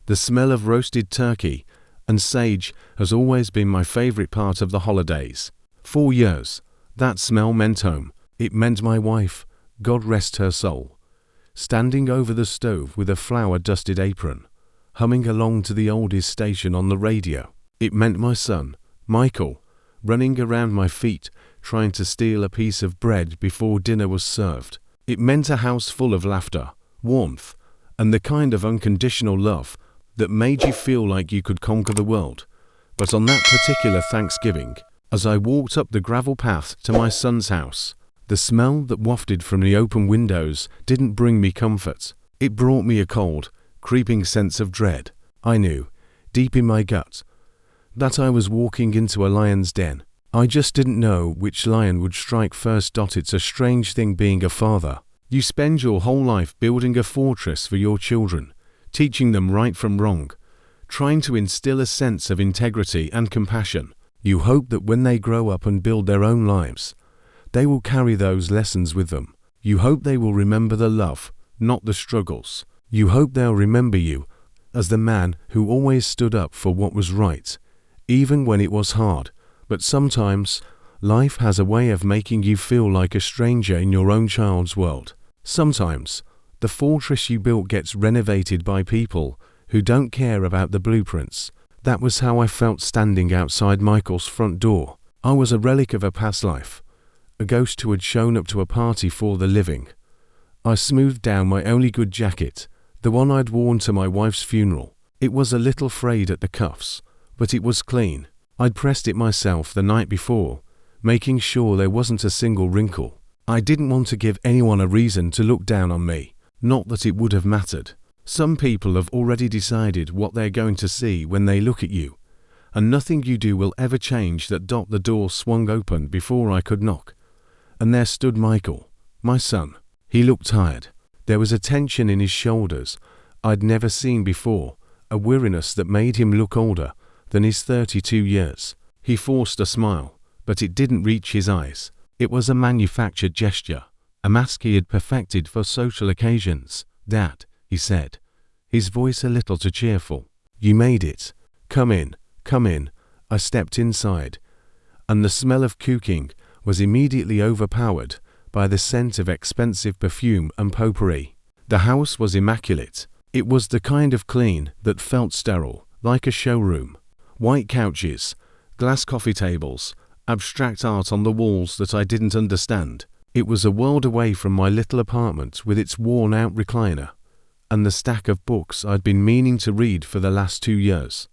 The smell of roasted turkey and sage has always been my favorite part of the holidays. 4 years. That smell meant home. It meant my wife, God rest her soul, standing over the stove with a flour-dusted apron, humming along to the oldies station on the radio. It meant my son, Michael, running around my feet, trying to steal a piece of bread before dinner was served. It meant a house full of laughter, warmth, and the kind of unconditional love that made you feel like you could conquer the world. But on that particular Thanksgiving, as I walked up the gravel path to my son's house, the smell that wafted from the open windows didn't bring me comfort. It brought me a cold, creeping sense of dread. I knew, deep in my gut, that I was walking into a lion's den. I just didn't know which lion would strike first. It's a strange thing being a father. You spend your whole life building a fortress for your children, teaching them right from wrong, trying to instill a sense of integrity and compassion. You hope that when they grow up and build their own lives, they will carry those lessons with them. You hope they will remember the love, not the struggles. You hope they'll remember you as the man who always stood up for what was right, even when it was hard. But sometimes, life has a way of making you feel like a stranger in your own child's world. Sometimes, the fortress you built gets renovated by people who don't care about the blueprints. That was how I felt standing outside Michael's front door. I was a relic of a past life, a ghost who had shown up to a party for the living. I smoothed down my only good jacket, the one I'd worn to my wife's funeral. It was a little frayed at the cuffs, but it was clean. I'd pressed it myself the night before, making sure there wasn't a single wrinkle. I didn't want to give anyone a reason to look down on me, not that it would have mattered. Some people have already decided what they're going to see when they look at you, and nothing you do will ever change that. The door swung open before I could knock, and there stood Michael, my son. He looked tired. There was a tension in his shoulders I'd never seen before, a weariness that made him look older than his 32 years. He forced a smile, but it didn't reach his eyes. It was a manufactured gesture, a mask he had perfected for social occasions. "Dad," he said, his voice a little too cheerful. "You made it. Come in, come in." I stepped inside, and the smell of cooking was immediately overpowered by the scent of expensive perfume and potpourri. The house was immaculate. It was the kind of clean that felt sterile, like a showroom. White couches, glass coffee tables, abstract art on the walls that I didn't understand. It was a world away from my little apartment with its worn-out recliner and the stack of books I'd been meaning to read for the last 2 years.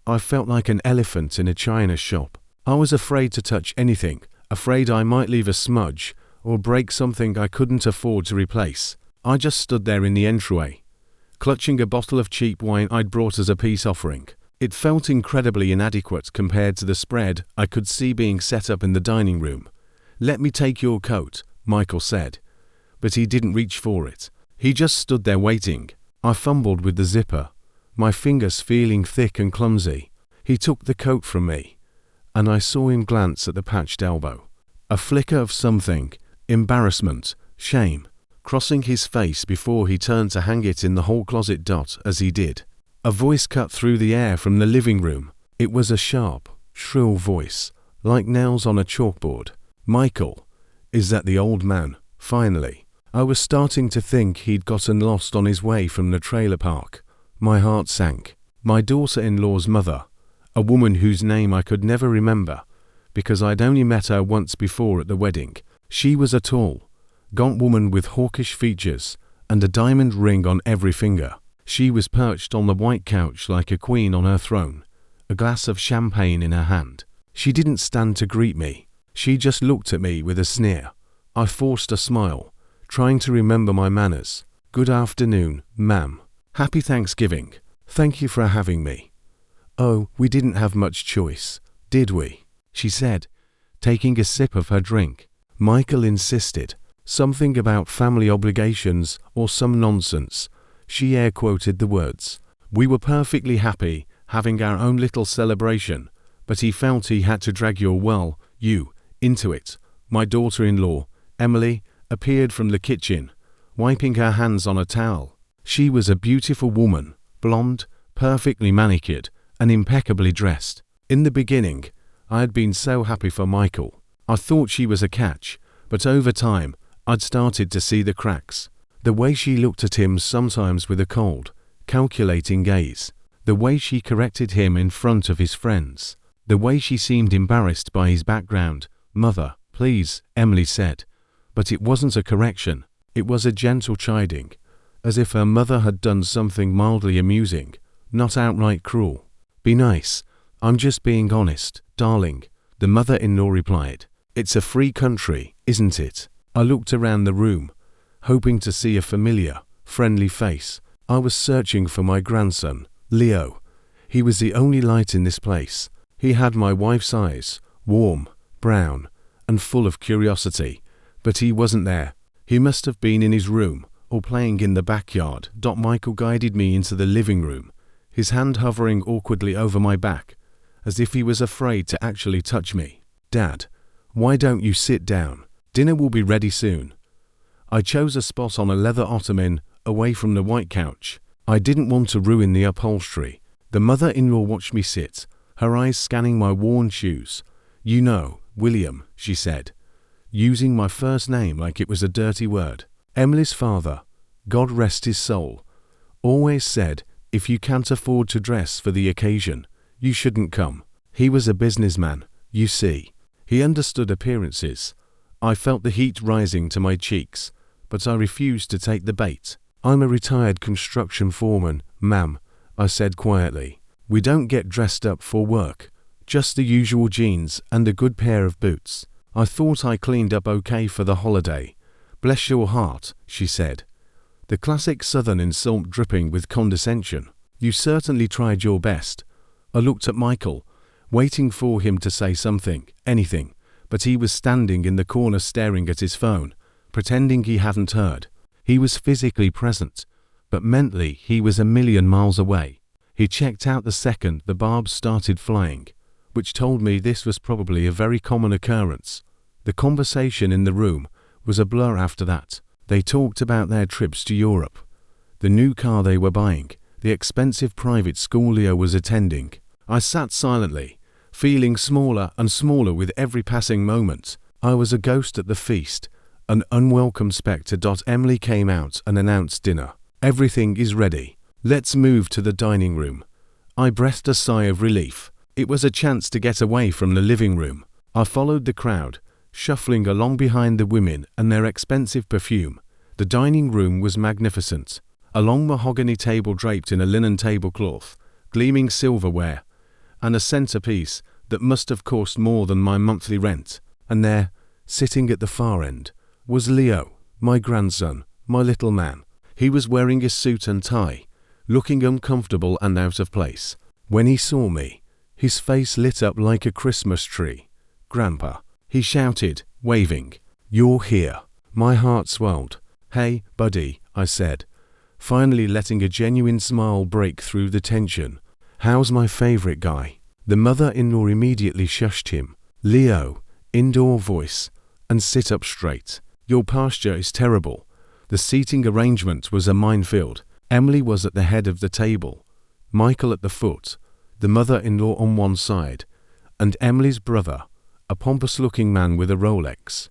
I felt like an elephant in a china shop. I was afraid to touch anything, afraid I might leave a smudge or break something I couldn't afford to replace. I just stood there in the entryway, clutching a bottle of cheap wine I'd brought as a peace offering. It felt incredibly inadequate compared to the spread I could see being set up in the dining room. "Let me take your coat," Michael said, but he didn't reach for it. He just stood there waiting. I fumbled with the zipper, my fingers feeling thick and clumsy. He took the coat from me, and I saw him glance at the patched elbow. A flicker of something, embarrassment, shame, crossing his face before he turned to hang it in the hall closet. As he did, a voice cut through the air from the living room. It was a sharp, shrill voice, like nails on a chalkboard. "Michael, is that the old man?" Finally. I was starting to think he'd gotten lost on his way from the trailer park. My heart sank. My daughter-in-law's mother, a woman whose name I could never remember because I'd only met her once before at the wedding. She was a tall, gaunt woman with hawkish features and a diamond ring on every finger. She was perched on the white couch like a queen on her throne, a glass of champagne in her hand. She didn't stand to greet me. She just looked at me with a sneer. I forced a smile, trying to remember my manners. "Good afternoon, ma'am. Happy Thanksgiving. Thank you for having me." "Oh, we didn't have much choice, did we?" she said, taking a sip of her drink. Michael insisted. Something about family obligations or some nonsense. She air-quoted the words. "We were perfectly happy having our own little celebration, but he felt he had to drag you into it." My daughter-in-law, Emily, appeared from the kitchen, wiping her hands on a towel. She was a beautiful woman, blonde, perfectly manicured, and impeccably dressed. In the beginning, I had been so happy for Michael. I thought she was a catch, but over time, I'd started to see the cracks. The way she looked at him sometimes with a cold, calculating gaze. The way she corrected him in front of his friends. The way she seemed embarrassed by his background. "Mother, please," Emily said. But it wasn't a correction. It was a gentle chiding, as if her mother had done something mildly amusing, not outright cruel. "Be nice. I'm just being honest, darling," the mother-in-law replied. "It's a free country, isn't it?" I looked around the room, hoping to see a familiar, friendly face. I was searching for my grandson, Leo. He was the only light in this place. He had my wife's eyes, warm, brown, and full of curiosity, but he wasn't there. He must have been in his room, or playing in the backyard. Michael guided me into the living room, his hand hovering awkwardly over my back, as if he was afraid to actually touch me. "Dad, why don't you sit down? Dinner will be ready soon." I chose a spot on a leather ottoman, away from the white couch. I didn't want to ruin the upholstery. The mother-in-law watched me sit, her eyes scanning my worn shoes. "You know, William," she said, using my first name like it was a dirty word. "Emily's father, God rest his soul, always said, if you can't afford to dress for the occasion, you shouldn't come. He was a businessman, you see. He understood appearances." I felt the heat rising to my cheeks, but I refused to take the bait. "I'm a retired construction foreman, ma'am," I said quietly. "We don't get dressed up for work. Just the usual jeans and a good pair of boots." I thought I cleaned up okay for the holiday. "Bless your heart," she said, the classic southern insult dripping with condescension. "You certainly tried your best." I looked at Michael, waiting for him to say something, anything, but he was standing in the corner staring at his phone, pretending he hadn't heard. He was physically present, but mentally he was a million miles away. He checked out the second the barbs started flying, which told me this was probably a very common occurrence. The conversation in the room was a blur after that. They talked about their trips to Europe, the new car they were buying, the expensive private school Leo was attending. I sat silently, feeling smaller and smaller with every passing moment. I was a ghost at the feast, an unwelcome spectre. Emily came out and announced dinner. "Everything is ready. Let's move to the dining room." I breathed a sigh of relief. It was a chance to get away from the living room. I followed the crowd, shuffling along behind the women and their expensive perfume. The dining room was magnificent. A long mahogany table draped in a linen tablecloth, gleaming silverware, and a centerpiece that must have cost more than my monthly rent. And there, sitting at the far end, was Leo, my grandson, my little man. He was wearing a suit and tie, looking uncomfortable and out of place. When he saw me, his face lit up like a Christmas tree. "Grandpa," he shouted, waving. "You're here." My heart swelled. "Hey, buddy," I said, finally letting a genuine smile break through the tension. "How's my favorite guy?" The mother-in-law immediately shushed him. "Leo," indoor voice, "and sit up straight. Your posture is terrible." The seating arrangement was a minefield. Emily was at the head of the table, Michael at the foot, the mother-in-law on one side, and Emily's brother, a pompous-looking man with a Rolex,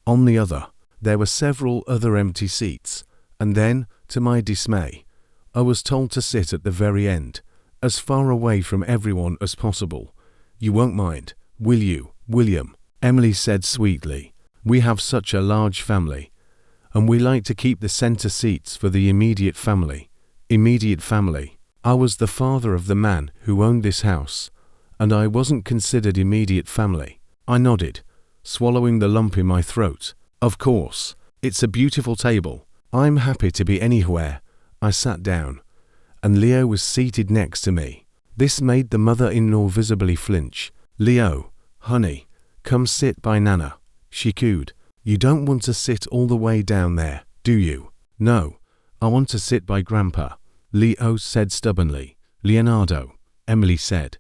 on the other. There were several other empty seats, and then, to my dismay, I was told to sit at the very end, as far away from everyone as possible. "You won't mind, will you, William?" Emily said sweetly. "We have such a large family, and we like to keep the center seats for the immediate family." Immediate family. I was the father of the man who owned this house, and I wasn't considered immediate family. I nodded, swallowing the lump in my throat. "Of course, it's a beautiful table. I'm happy to be anywhere." I sat down, and Leo was seated next to me. This made the mother-in-law visibly flinch. "Leo, honey, come sit by Nana," she cooed. "You don't want to sit all the way down there, do you?" "No, I want to sit by Grandpa," Leo said stubbornly. "Leonardo," Emily said,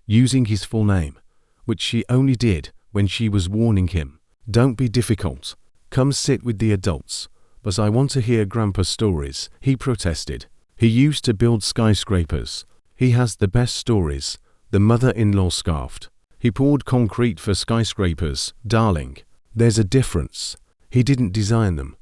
using his full name, which she only did when she was warning him. "Don't be difficult. Come sit with the adults." "But I want to hear Grandpa's stories," he protested. "He used to build skyscrapers, He has the best stories, the mother-in-law scoffed. He poured concrete for skyscrapers, darling. There's a difference. He didn't design them.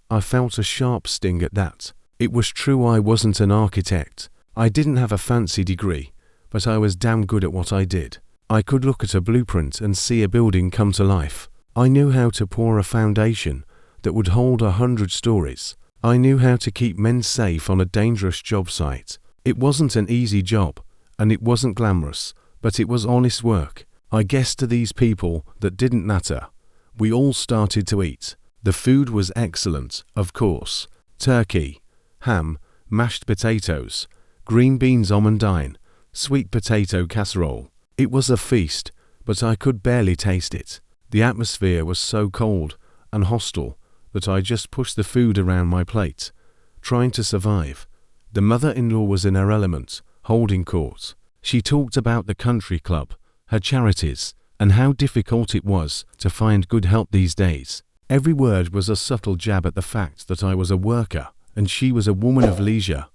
I felt a sharp sting at that. It was true I wasn't an architect. I didn't have a fancy degree, but I was damn good at what I did. I could look at a blueprint and see a building come to life. I knew how to pour a foundation that would hold 100 stories. I knew how to keep men safe on a dangerous job site. It wasn't an easy job, and it wasn't glamorous, but it was honest work. I guess to these people that didn't matter. We all started to eat. The food was excellent, of course. Turkey, ham, mashed potatoes, green beans ommendine, sweet potato casserole. It was a feast, but I could barely taste it. The atmosphere was so cold and hostile that I just pushed the food around my plate, trying to survive. The mother-in-law was in her element, holding court. She talked about the country club, her charities, and how difficult it was to find good help these days. Every word was a subtle jab at the fact that I was a worker and she was a woman of leisure.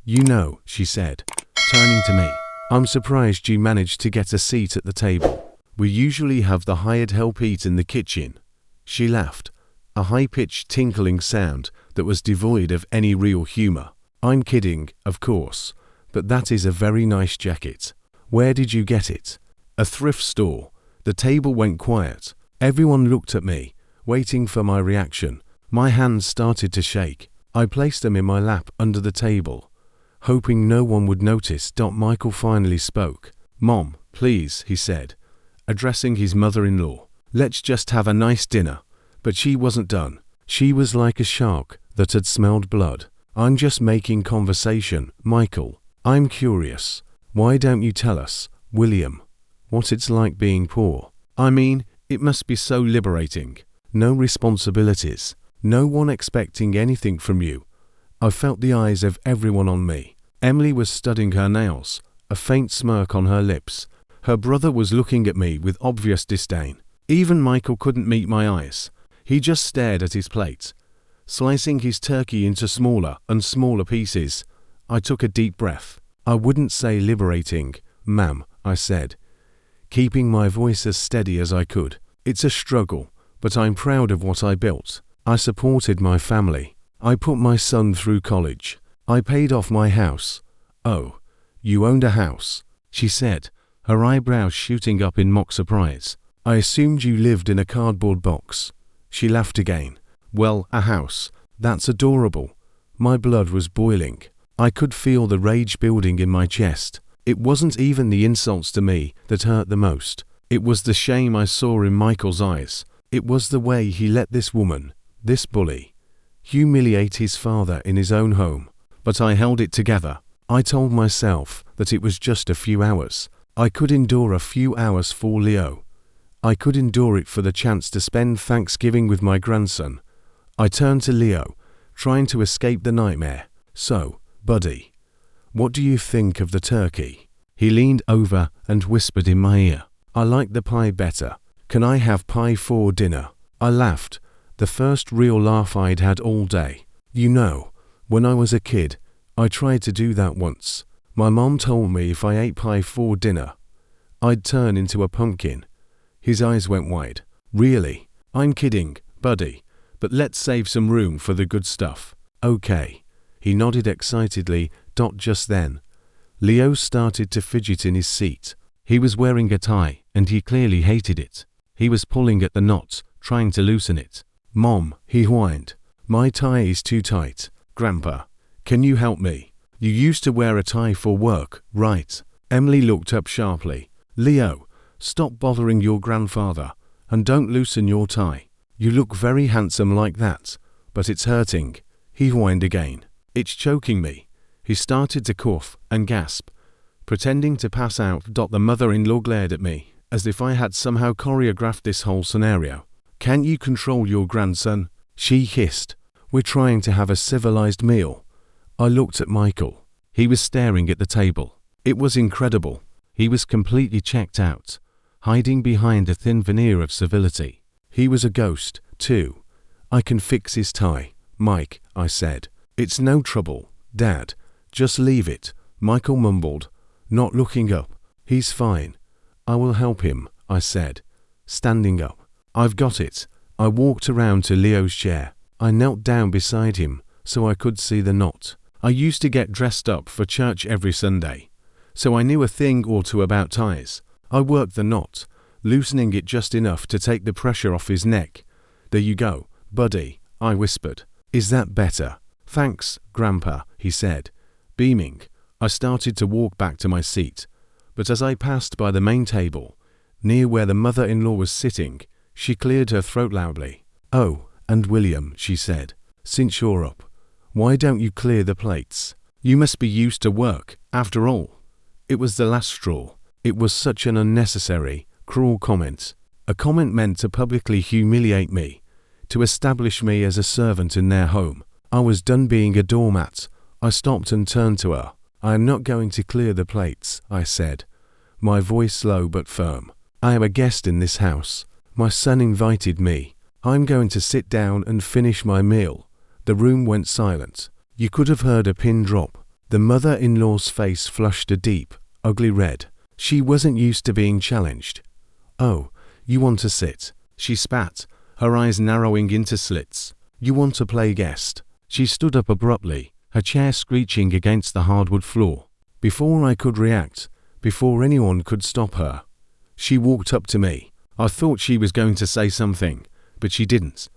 You know, she said, turning to me, I'm surprised you managed to get a seat at the table. We usually have the hired help eat in the kitchen. She laughed, a high-pitched tinkling sound that was devoid of any real humor. I'm kidding, of course, but that is a very nice jacket. Where did you get it? A thrift store. The table went quiet. Everyone looked at me, waiting for my reaction. My hands started to shake. I placed them in my lap under the table, hoping no one would notice. Michael finally spoke. Mom, please, he said, addressing his mother-in-law. Let's just have a nice dinner. But she wasn't done. She was like a shark that had smelled blood. I'm just making conversation, Michael. I'm curious. Why don't you tell us, William, what it's like being poor? I mean, it must be so liberating. No responsibilities. No one expecting anything from you. I felt the eyes of everyone on me. Emily was studying her nails, a faint smirk on her lips. Her brother was looking at me with obvious disdain. Even Michael couldn't meet my eyes. He just stared at his plate, slicing his turkey into smaller and smaller pieces. I took a deep breath. I wouldn't say liberating, ma'am, I said, keeping my voice as steady as I could. It's a struggle, but I'm proud of what I built. I supported my family. I put my son through college. I paid off my house. Oh, you owned a house, she said, her eyebrows shooting up in mock surprise. I assumed you lived in a cardboard box. She laughed again. Well, a house. That's adorable. My blood was boiling. I could feel the rage building in my chest. It wasn't even the insults to me that hurt the most. It was the shame I saw in Michael's eyes. It was the way he let this woman, this bully, humiliate his father in his own home. But I held it together. I told myself that it was just a few hours. I could endure a few hours for Leo. I could endure it for the chance to spend Thanksgiving with my grandson. I turned to Leo, trying to escape the nightmare. So, buddy, what do you think of the turkey? He leaned over and whispered in my ear. I like the pie better. Can I have pie for dinner? I laughed, the first real laugh I'd had all day. You know, when I was a kid, I tried to do that once. My mom told me if I ate pie for dinner, I'd turn into a pumpkin. His eyes went wide. Really? I'm kidding, buddy, but let's save some room for the good stuff. Okay. He nodded excitedly. Just then, Leo started to fidget in his seat. He was wearing a tie, and he clearly hated it. He was pulling at the knot, trying to loosen it. Mom, he whined. My tie is too tight. Grandpa, can you help me? You used to wear a tie for work, right? Emily looked up sharply. Leo, stop bothering your grandfather, and don't loosen your tie. You look very handsome like that, but it's hurting. He whined again. It's choking me. He started to cough and gasp, pretending to pass out. The mother-in-law glared at me, as if I had somehow choreographed this whole scenario. Can't you control your grandson? She hissed. We're trying to have a civilized meal. I looked at Michael. He was staring at the table. It was incredible. He was completely checked out, hiding behind a thin veneer of civility. He was a ghost, too. I can fix his tie, Mike, I said. It's no trouble, Dad. Just leave it, Michael mumbled, not looking up. He's fine. I will help him, I said, standing up. I've got it. I walked around to Leo's chair. I knelt down beside him so I could see the knot. I used to get dressed up for church every Sunday, so I knew a thing or two about ties. I worked the knot, loosening it just enough to take the pressure off his neck. There you go, buddy, I whispered. Is that better? Thanks, Grandpa, he said, beaming. I started to walk back to my seat, but as I passed by the main table, near where the mother-in-law was sitting, she cleared her throat loudly. Oh, and William, she said, since you're up, why don't you clear the plates? You must be used to work, after all. It was the last straw. It was such an unnecessary, cruel comment. A comment meant to publicly humiliate me, to establish me as a servant in their home. I was done being a doormat. I stopped and turned to her. I am not going to clear the plates, I said, my voice low but firm. I am a guest in this house. My son invited me. I'm going to sit down and finish my meal. The room went silent. You could have heard a pin drop. The mother-in-law's face flushed a deep, ugly red. She wasn't used to being challenged. Oh, you want to sit? She spat, her eyes narrowing into slits. You want to play guest? She stood up abruptly, her chair screeching against the hardwood floor. Before I could react, before anyone could stop her, she walked up to me. I thought she was going to say something, but she didn't.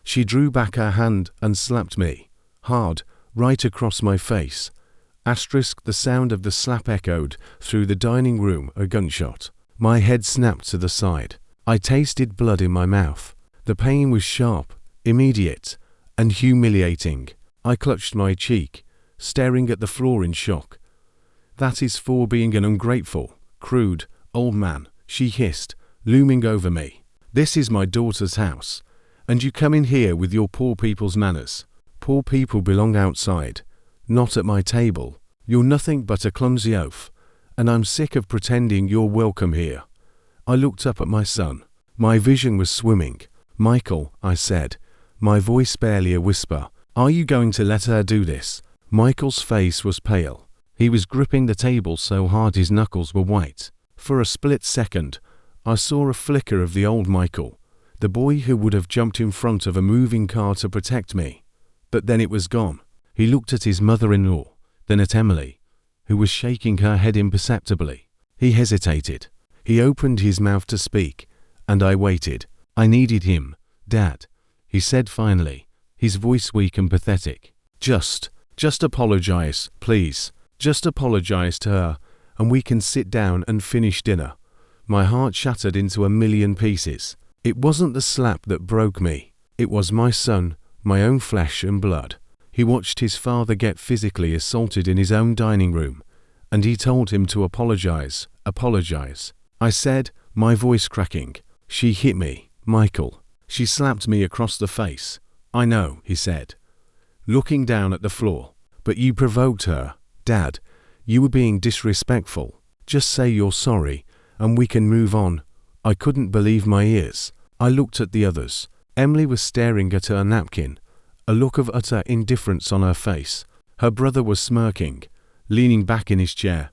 She drew back her hand and slapped me, hard, right across my face. The sound of the slap echoed through the dining room, a gunshot. My head snapped to the side. I tasted blood in my mouth. The pain was sharp, immediate, and humiliating. I clutched my cheek, staring at the floor in shock. That is for being an ungrateful, crude, old man, she hissed, looming over me. This is my daughter's house, and you come in here with your poor people's manners. Poor people belong outside, not at my table. You're nothing but a clumsy oaf, and I'm sick of pretending you're welcome here. I looked up at my son. My vision was swimming. Michael, I said, my voice barely a whisper. Are you going to let her do this? Michael's face was pale. He was gripping the table so hard his knuckles were white. For a split second, I saw a flicker of the old Michael, the boy who would have jumped in front of a moving car to protect me. But then it was gone. He looked at his mother-in-law, then at Emily, who was shaking her head imperceptibly. He hesitated. He opened his mouth to speak, and I waited. I needed him, Dad, he said finally, his voice weak and pathetic. Just apologize, please. Just apologize to her, and we can sit down and finish dinner. My heart shattered into a million pieces. It wasn't the slap that broke me. It was my son, my own flesh and blood. He watched his father get physically assaulted in his own dining room, and he told him to apologize. I said, my voice cracking. She hit me, Michael. She slapped me across the face. I know, he said, looking down at the floor. But you provoked her, Dad. You were being disrespectful. Just say you're sorry, and we can move on. I couldn't believe my ears. I looked at the others. Emily was staring at her napkin, a look of utter indifference on her face. Her brother was smirking, leaning back in his chair,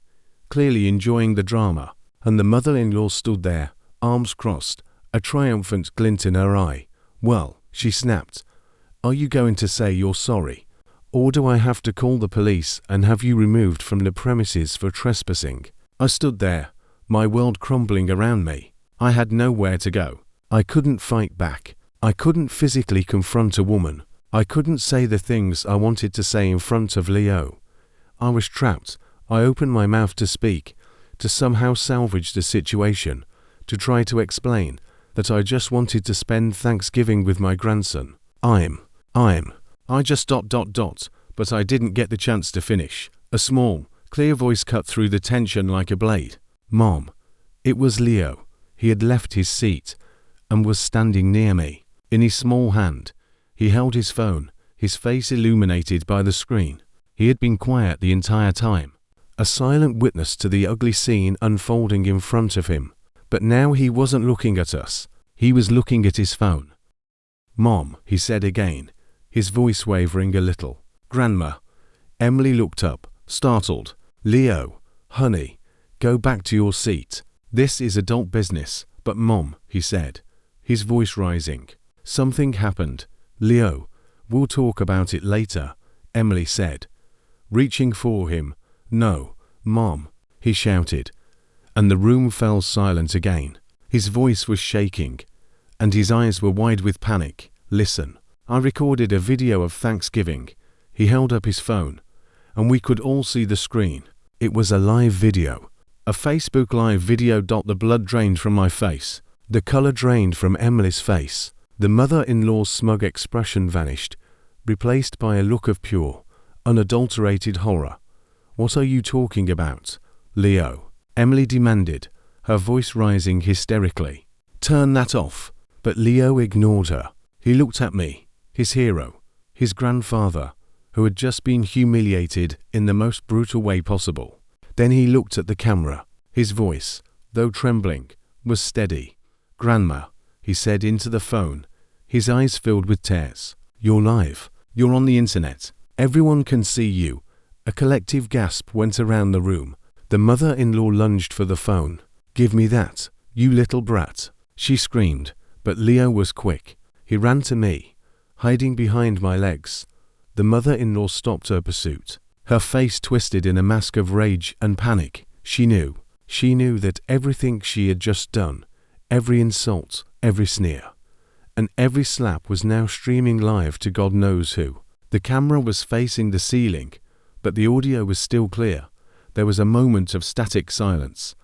clearly enjoying the drama, and the mother-in-law stood there, arms crossed, a triumphant glint in her eye. Well, she snapped, are you going to say you're sorry? Or do I have to call the police and have you removed from the premises for trespassing? I stood there, my world crumbling around me. I had nowhere to go. I couldn't fight back. I couldn't physically confront a woman. I couldn't say the things I wanted to say in front of Leo. I was trapped. I opened my mouth to speak, to somehow salvage the situation, to try to explain that I just wanted to spend Thanksgiving with my grandson. I just ... but I didn't get the chance to finish. A small, clear voice cut through the tension like a blade. Mom. It was Leo. He had left his seat and was standing near me. In his small hand, he held his phone, his face illuminated by the screen. He had been quiet the entire time, a silent witness to the ugly scene unfolding in front of him. But now he wasn't looking at us. He was looking at his phone. Mom, he said again, his voice wavering a little. Grandma. Emily looked up, startled. Leo, honey, Go back to your seat. This is adult business. But Mom, he said, his voice rising. Something happened. Leo, we'll talk about it later, Emily said, reaching for him. No, Mom, he shouted, and the room fell silent again. His voice was shaking, and his eyes were wide with panic. Listen, I recorded a video of Thanksgiving. He held up his phone, and we could all see the screen. It was a live video. A Facebook Live video. The blood drained from my face. The color drained from Emily's face. The mother-in-law's smug expression vanished, replaced by a look of pure, unadulterated horror. What are you talking about, Leo? Emily demanded, her voice rising hysterically. Turn that off. But Leo ignored her. He looked at me, his hero, his grandfather, who had just been humiliated in the most brutal way possible. Then he looked at the camera. His voice, though trembling, was steady. Grandma, he said into the phone, his eyes filled with tears. You're live. You're on the internet. Everyone can see you. A collective gasp went around the room. The mother-in-law lunged for the phone. Give me that, you little brat, she screamed, but Leo was quick. He ran to me, hiding behind my legs. The mother-in-law stopped her pursuit. Her face twisted in a mask of rage and panic. She knew that everything she had just done, every insult, every sneer, and every slap was now streaming live to God knows who. The camera was facing the ceiling, but the audio was still clear. There was a moment of static silence,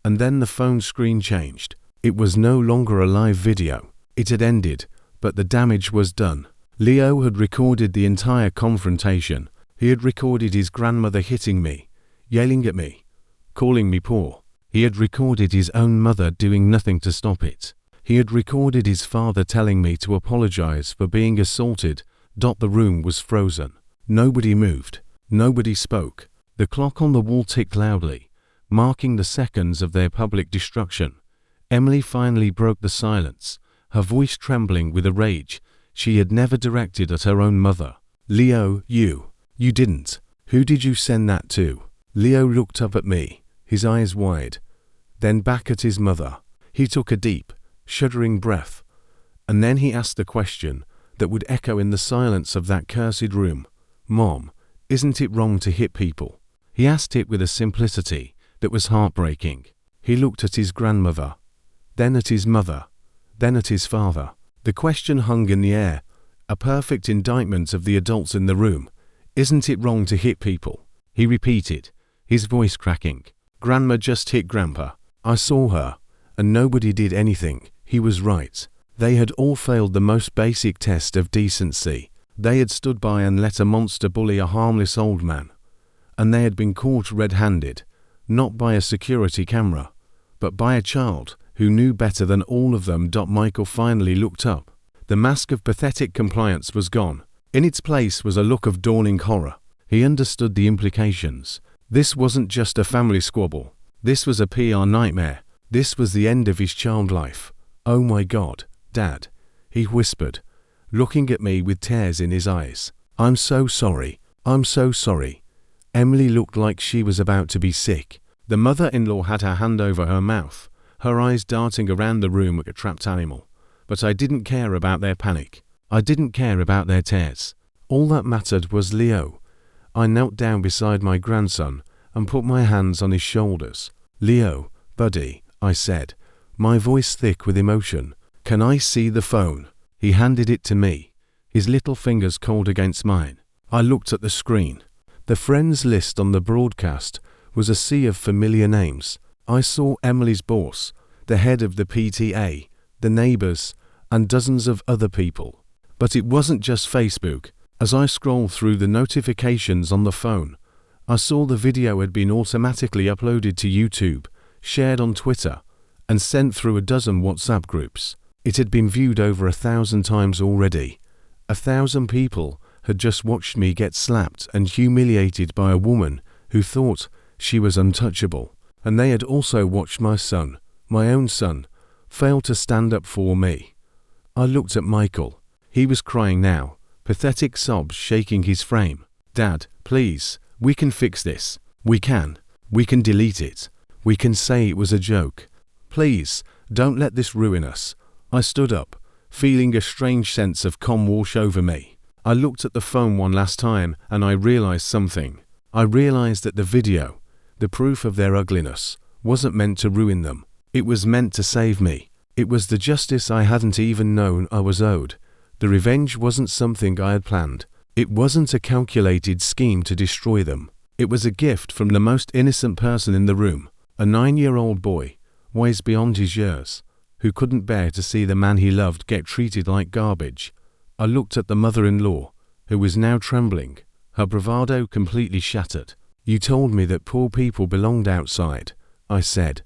and then the phone screen changed. It was no longer a live video. It had ended, but the damage was done. Leo had recorded the entire confrontation. He had recorded his grandmother hitting me, yelling at me, calling me poor. He had recorded his own mother doing nothing to stop it. He had recorded his father telling me to apologize for being assaulted. The room was frozen. Nobody moved. Nobody spoke. The clock on the wall ticked loudly, marking the seconds of their public destruction. Emily finally broke the silence, her voice trembling with a rage she had never directed at her own mother. Leo, you didn't. Who did you send that to? Leo looked up at me, his eyes wide, then back at his mother. He took a deep, shuddering breath, and then he asked the question that would echo in the silence of that cursed room. Mom, isn't it wrong to hit people? He asked it with a simplicity that was heartbreaking. He looked at his grandmother, then at his mother, then at his father. The question hung in the air, a perfect indictment of the adults in the room. Isn't it wrong to hit people? He repeated, his voice cracking. Grandma just hit Grandpa. I saw her, and nobody did anything. He was right. They had all failed the most basic test of decency. They had stood by and let a monster bully a harmless old man. And they had been caught red-handed, not by a security camera, but by a child who knew better than all of them. Michael finally looked up. The mask of pathetic compliance was gone. In its place was a look of dawning horror. He understood the implications. This wasn't just a family squabble. This was a PR nightmare. This was the end of his child life. Oh my God, Dad, he whispered, looking at me with tears in his eyes. I'm so sorry. I'm so sorry. Emily looked like she was about to be sick. The mother-in-law had her hand over her mouth, her eyes darting around the room like a trapped animal. But I didn't care about their panic. I didn't care about their tears. All that mattered was Leo. I knelt down beside my grandson and put my hands on his shoulders. Leo, buddy, I said, my voice thick with emotion. Can I see the phone? He handed it to me, his little fingers cold against mine. I looked at the screen. The friends list on the broadcast was a sea of familiar names. I saw Emily's boss, the head of the PTA, the neighbors, and dozens of other people. But it wasn't just Facebook. As I scrolled through the notifications on the phone, I saw the video had been automatically uploaded to YouTube, shared on Twitter, and sent through a dozen WhatsApp groups. It had been viewed over 1,000 times already. 1,000 people had just watched me get slapped and humiliated by a woman who thought she was untouchable. And they had also watched my son, my own son, fail to stand up for me. I looked at Michael. He was crying now, pathetic sobs shaking his frame. Dad, please, we can fix this. We can delete it. We can say it was a joke. Please, don't let this ruin us. I stood up, feeling a strange sense of calm wash over me. I looked at the phone one last time and I realized something. I realized that the video, the proof of their ugliness, wasn't meant to ruin them. It was meant to save me. It was the justice I hadn't even known I was owed. The revenge wasn't something I had planned. It wasn't a calculated scheme to destroy them. It was a gift from the most innocent person in the room, a 9-year-old boy, wise beyond his years, who couldn't bear to see the man he loved get treated like garbage. I looked at the mother-in-law, who was now trembling, her bravado completely shattered. "You told me that poor people belonged outside," I said,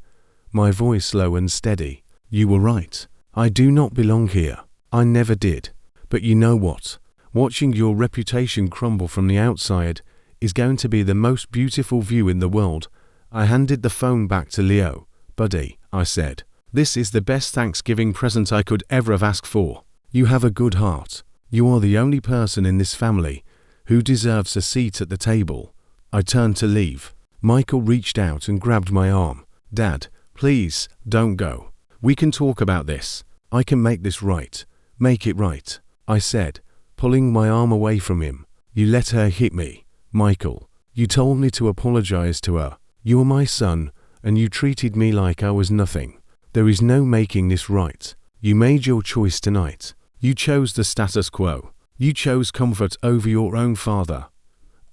my voice low and steady. "You were right. I do not belong here. I never did. But you know what? Watching your reputation crumble from the outside is going to be the most beautiful view in the world." I handed the phone back to Leo. "Buddy," I said, "this is the best Thanksgiving present I could ever have asked for. You have a good heart. You are the only person in this family who deserves a seat at the table." I turned to leave. Michael reached out and grabbed my arm. "Dad, please, don't go. We can talk about this. I can make this right. Make it right," I said, pulling my arm away from him. "You let her hit me, Michael. You told me to apologize to her. You are my son, and you treated me like I was nothing. There is no making this right. You made your choice tonight. You chose the status quo. You chose comfort over your own father."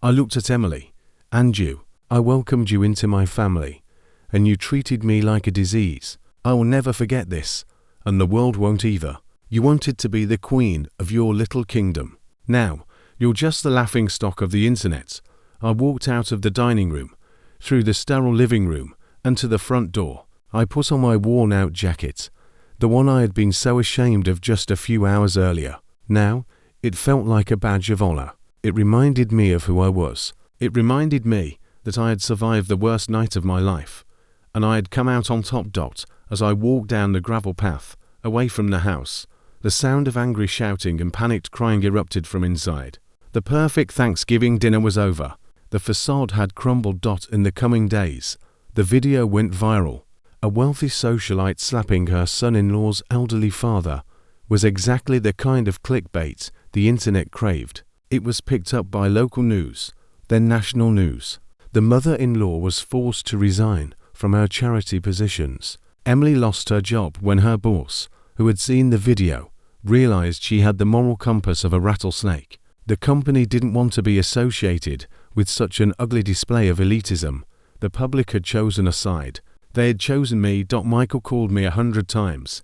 I looked at Emily. "And you. I welcomed you into my family, and you treated me like a disease. I will never forget this, and the world won't either. You wanted to be the queen of your little kingdom. Now, you're just the laughingstock of the internet." I walked out of the dining room, through the sterile living room, and to the front door. I put on my worn-out jacket, the one I had been so ashamed of just a few hours earlier. Now, it felt like a badge of honor. It reminded me of who I was. It reminded me that I had survived the worst night of my life, and I had come out on top. As I walked down the gravel path, away from the house, the sound of angry shouting and panicked crying erupted from inside. The perfect Thanksgiving dinner was over. The facade had crumbled. In the coming days, the video went viral. A wealthy socialite slapping her son-in-law's elderly father was exactly the kind of clickbait the internet craved. It was picked up by local news, then national news. The mother-in-law was forced to resign from her charity positions. Emily lost her job when her boss, who had seen the video, realized she had the moral compass of a rattlesnake. The company didn't want to be associated with such an ugly display of elitism. The public had chosen a side. They had chosen me. Michael called me 100 times,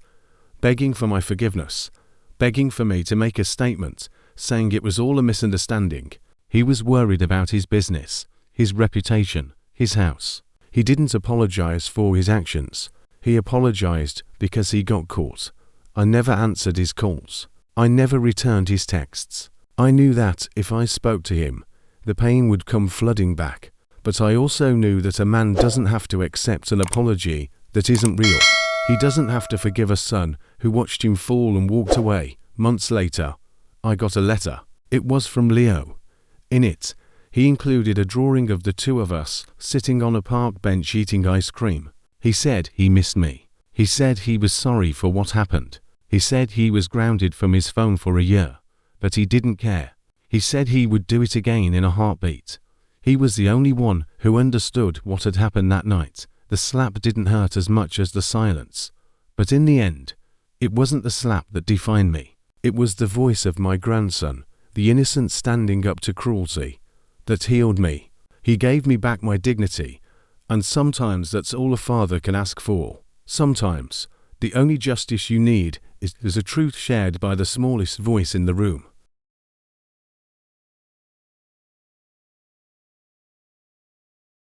begging for my forgiveness, begging for me to make a statement, saying it was all a misunderstanding. He was worried about his business, his reputation, his house. He didn't apologize for his actions. He apologized because he got caught. I never answered his calls. I never returned his texts. I knew that if I spoke to him, the pain would come flooding back. But I also knew that a man doesn't have to accept an apology that isn't real. He doesn't have to forgive a son who watched him fall and walked away. Months later, I got a letter. It was from Leo. In it, he included a drawing of the two of us sitting on a park bench eating ice cream. He said he missed me. He said he was sorry for what happened. He said he was grounded from his phone for a year, but he didn't care. He said he would do it again in a heartbeat. He was the only one who understood what had happened that night. The slap didn't hurt as much as the silence. But in the end, it wasn't the slap that defined me. It was the voice of my grandson, the innocent standing up to cruelty, that healed me. He gave me back my dignity, and sometimes that's all a father can ask for. Sometimes, the only justice you need is a truth shared by the smallest voice in the room.